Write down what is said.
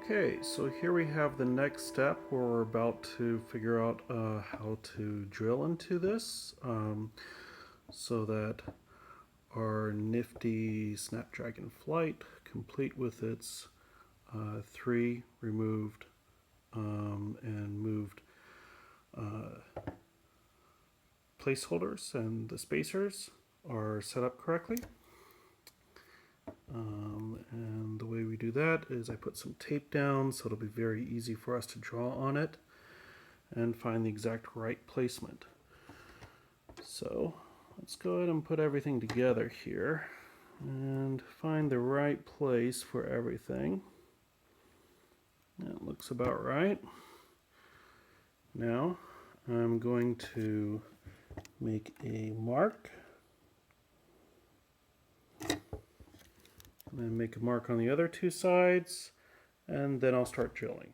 Okay, so here we have the next step where we're about to figure out how to drill into this so that our nifty Snapdragon Flight, complete with its three removed and moved placeholders and the spacers are set up correctly. And the way we do that is I put some tape down so it'll be very easy for us to draw on it and find the exact right placement. So let's go ahead and put everything together here and find the right place for everything. That looks about right. Now I'm going to make a mark. And then make a mark on the other two sides, and then I'll start drilling.